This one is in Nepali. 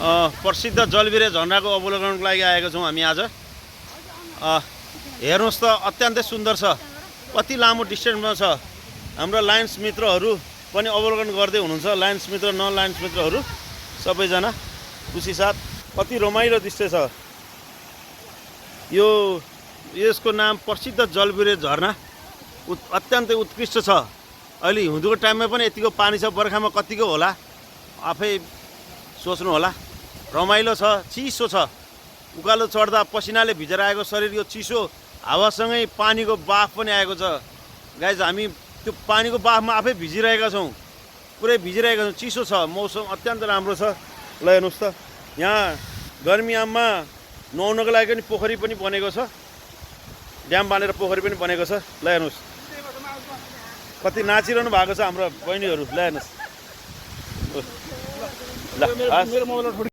प्रसिद्ध जलबिरे झरनाको अवलोकनको लागि आएको छौँ हामी आज। हेर्नुहोस् त अत्यन्तै सुन्दर छ, कति लामो डिस्टेन्समा छ। हाम्रो लायन्स मित्रहरू पनि अवलोकन गर्दै हुनुहुन्छ, लायन्स मित्र नन लायन्स मित्रहरू सबैजना खुसी साथ। कति रमाइलो दृश्य छ यो। यसको नाम प्रसिद्ध जलबिरे झरना अत्यन्तै उत्कृष्ट छ। अहिले हिउँदको टाइममा पनि यतिको पानी छ, बर्खामा कतिको होला आफै सोच्नु होला। रमाइलो छ, चिसो छ, उकालो चढ्दा पसिनाले भिजेर आएको शरीर, यो चिसो हावासँगै पानीको बाफ पनि आएको छ। गाइज हामी त्यो पानीको बाफमा आफै भिजिरहेका छौँ, पुरै भिजिरहेका छौँ। चिसो छ, मौसम अत्यन्त राम्रो छ। ल हेर्नुहोस् त, यहाँ गर्मीयाममा नुहाउनको लागि पनि पोखरी पनि बनेको छ, ड्याम बाँधेर पोखरी पनि बनेको छ। ल हेर्नुहोस् कति नाचिरहनु भएको छ हाम्रो बहिनीहरू। ल हेर्नुहोस् ल।